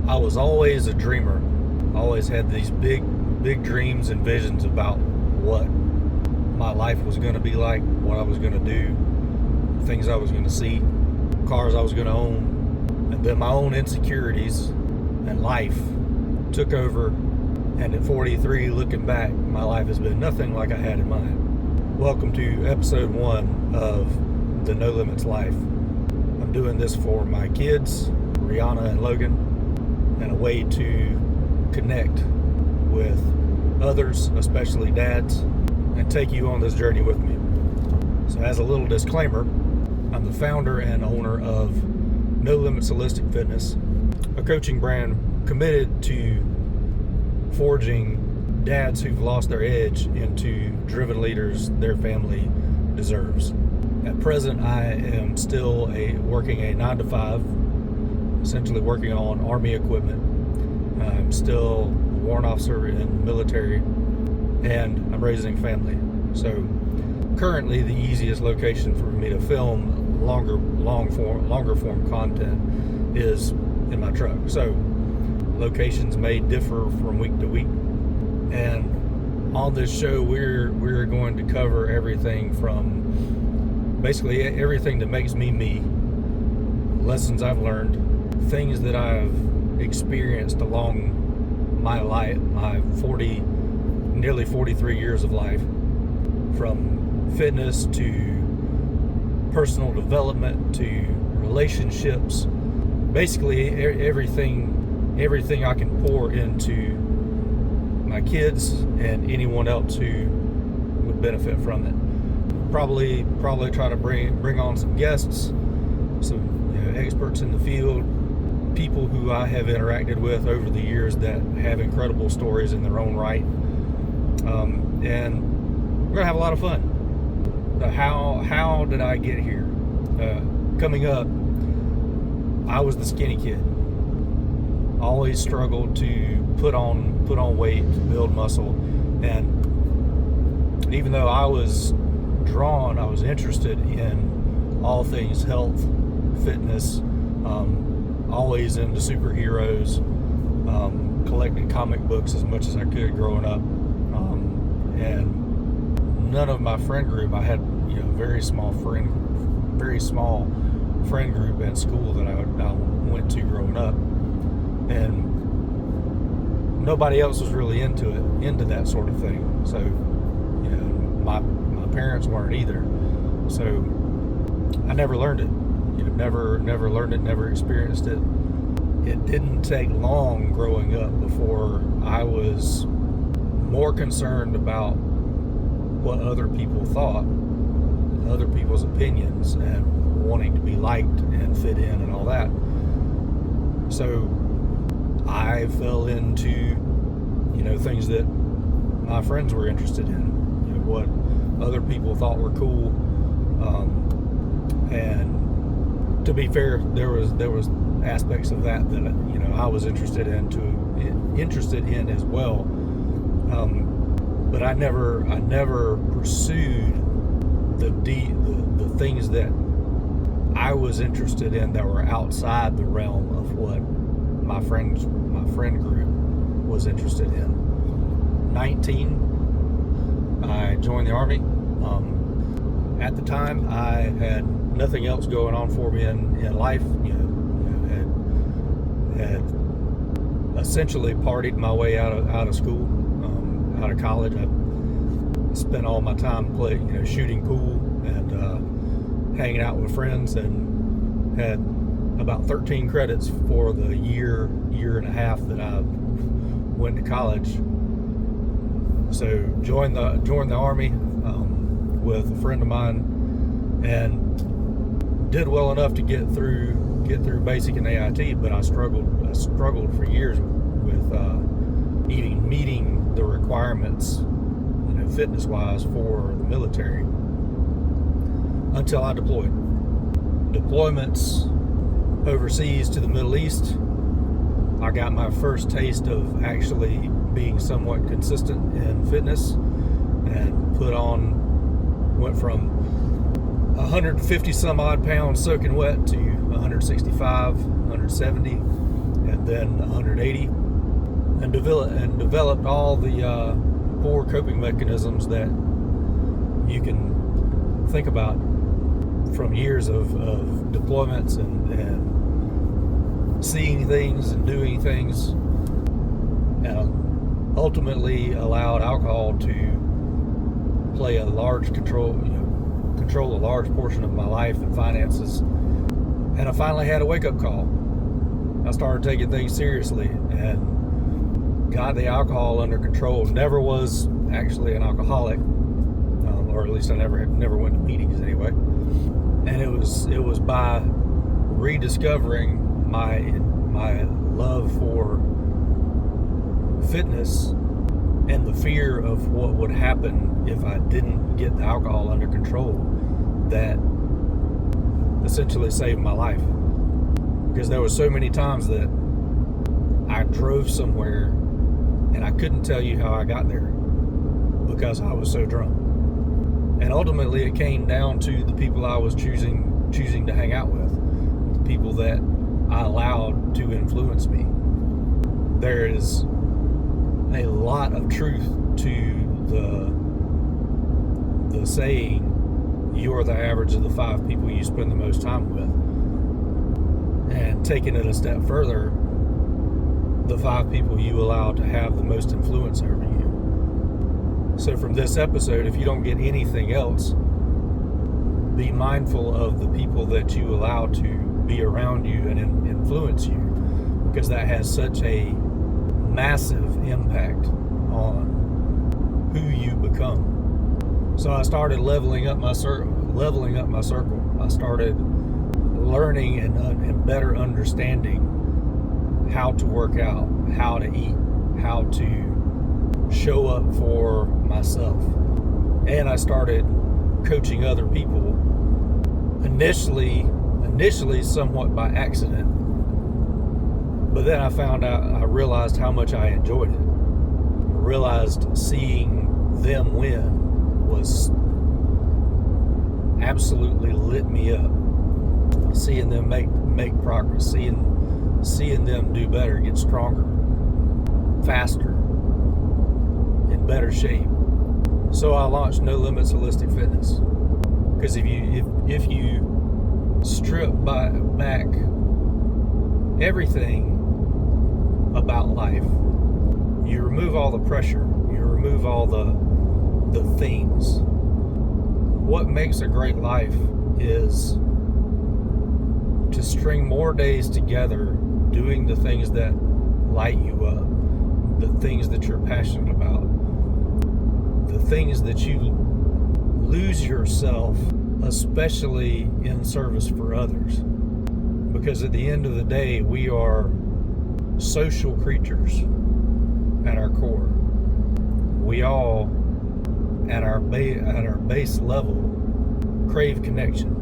I was always a dreamer. I always had these big dreams and visions about what my life was going to be like, what I was going to do, things I was going to see, cars I was going to own. And then my own insecurities and life took over. And at 43, looking back, my life has been nothing like I had in mind. Welcome to episode 1 of the No Limits Life. I'm doing this for my kids, Rihanna and Logan, and a way to connect with others, especially dads, and take you on this journey with me. So as a little disclaimer, I'm the founder and owner of No Limits Holistic Fitness, a coaching brand committed to forging dads who've lost their edge into driven leaders their family deserves. At present, I am still working a 9-to-5, essentially working on Army equipment. I'm still a warrant officer in the military, and I'm raising family. So currently the easiest location for me to film longer form content is in my truck. So locations may differ from week to week, and on this show we're going to cover everything from basically everything that makes me me, lessons I've learned, things that I've experienced along my life, my nearly 43 years of life, from fitness to personal development to relationships, basically everything I can pour into my kids and anyone else who would benefit from it. Probably try to bring on some guests, some experts in the field, people who I have interacted with over the years that have incredible stories in their own right, and we're gonna have a lot of fun. How did I get here? Coming up, I was the skinny kid. Always struggled to put on weight, to build muscle, and even though I was interested in all things health, fitness, always into superheroes, collected comic books as much as I could growing up, and none of my friend group, I had very small friend group at school that I went to growing up, and nobody else was really into that sort of thing. So my parents weren't either, so I never learned it. Never learned it, never experienced it. It didn't take long growing up before I was more concerned about what other people thought, other people's opinions, and wanting to be liked and fit in and all that. So I fell into things that my friends were interested in, what other people thought were cool, and to be fair, there was aspects of that I was interested in as well, but I never pursued the things that I was interested in that were outside the realm of what my friend group was interested in. 19, I joined the Army. At the time, I had nothing else going on for me in life. Had essentially partied my way out of school, out of college. I spent all my time shooting pool and hanging out with friends, and had about 13 credits for the year and a half that I went to college. So joined the Army with a friend of mine, and did well enough to get through basic and AIT, but I struggled for years with even meeting the requirements, fitness wise, for the military, until I deployed. Deployments overseas to the Middle East, I got my first taste of actually being somewhat consistent in fitness, and went from 150 some odd pounds soaking wet to 165, 170, and then 180, and developed all the poor coping mechanisms that you can think about from years of deployments and seeing things and doing things, and ultimately allowed alcohol to play a large control a large portion of my life and finances. And I finally had a wake-up call. I started taking things seriously and got the alcohol under control. Never was actually an alcoholic, or at least I never went to meetings anyway. And it was by rediscovering my love for fitness and the fear of what would happen if I didn't get the alcohol under control that essentially saved my life. Because there were so many times that I drove somewhere and I couldn't tell you how I got there because I was so drunk. And ultimately it came down to the people I was choosing to hang out with, the people that I allowed to influence me. There is a lot of truth to the saying, you are the average of the 5 people you spend the most time with. And taking it a step further, the 5 people you allow to have the most influence over you. So from this episode, if you don't get anything else, be mindful of the people that you allow to be around you and influence you, because that has such a massive impact on who you become. So I started leveling up my circle. I started learning and better understanding how to work out, how to eat, how to show up for myself. And I started coaching other people, initially somewhat by accident, but then I realized how much I enjoyed it. I realized seeing them win was absolutely lit me up. Seeing them make progress, seeing them do better, get stronger, faster, in better shape. So I launched No Limits Holistic Fitness. Because if you strip back everything about life, you remove all the pressure, you remove all the things. What makes a great life is to string more days together doing the things that light you up, the things that you're passionate about, the things that you lose yourself, especially in service for others. Because at the end of the day, we are social creatures at our core. We all, at our base level, crave connection,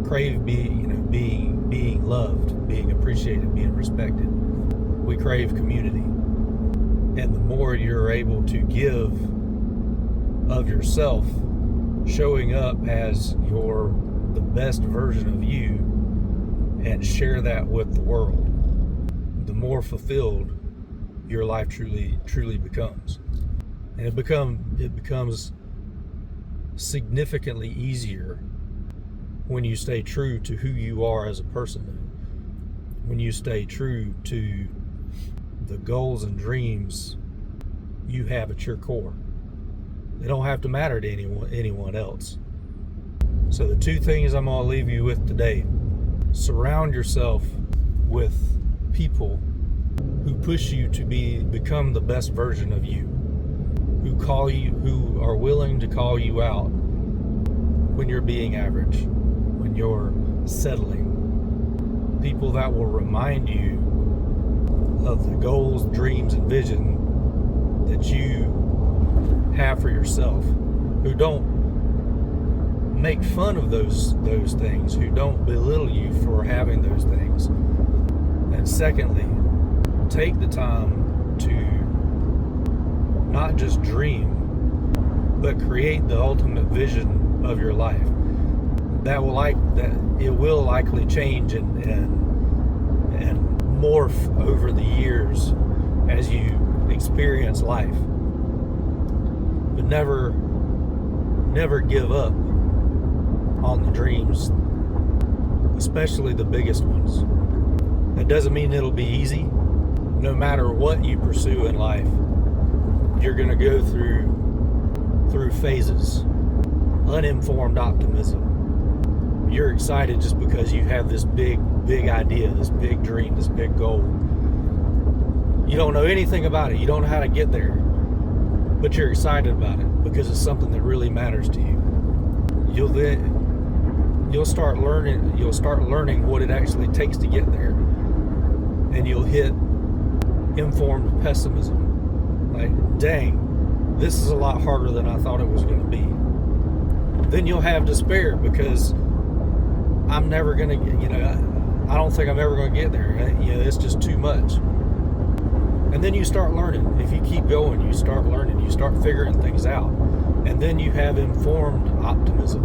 crave being loved, being appreciated, being respected. We crave community. And the more you're able to give of yourself, showing up as the best version of you, and share that with the world, the more fulfilled your life truly becomes. And it becomes significantly easier when you stay true to who you are as a person, when you stay true to the goals and dreams you have at your core. They don't have to matter to anyone else. So the 2 things I'm going to leave you with today: surround yourself with people who push you to become the best version of you, who are willing to call you out when you're being average, when you're settling. People that will remind you of the goals, dreams, and vision that you have for yourself, who don't make fun of those things, who don't belittle you for having those things. And secondly, take the time to not just dream, but create the ultimate vision of your life. It will likely change and morph over the years as you experience life. But never give up on the dreams, especially the biggest ones. That doesn't mean it'll be easy. No matter what you pursue in life, you're going to go through phases. Uninformed optimism. You're excited just because you have this big idea, this big dream, this big goal. You don't know anything about it. You don't know how to get there. But you're excited about it because it's something that really matters to you. You'll start learning what it actually takes to get there. And you'll hit informed pessimism. Like, dang, this is a lot harder than I thought it was going to be. Then you'll have despair because I'm never going to, I don't think I'm ever going to get there. It's just too much. And then you start learning. If you keep going, you start learning. You start figuring things out. And then you have informed optimism.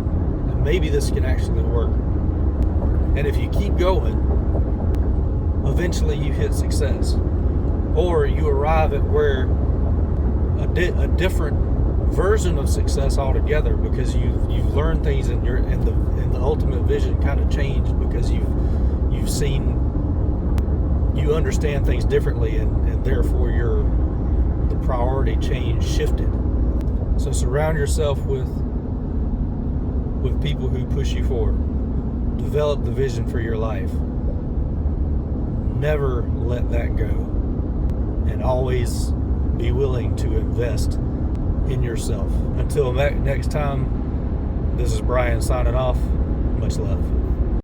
And maybe this can actually work. And if you keep going, eventually you hit success. Or you arrive at where a different version of success altogether, because you've learned things and the ultimate vision kind of changed because you've seen, you understand things differently, and therefore the priority change shifted. So surround yourself with people who push you forward. Develop the vision for your life. Never let that go, and always be willing to invest in yourself. Until next time, this is Brian signing off. Much love.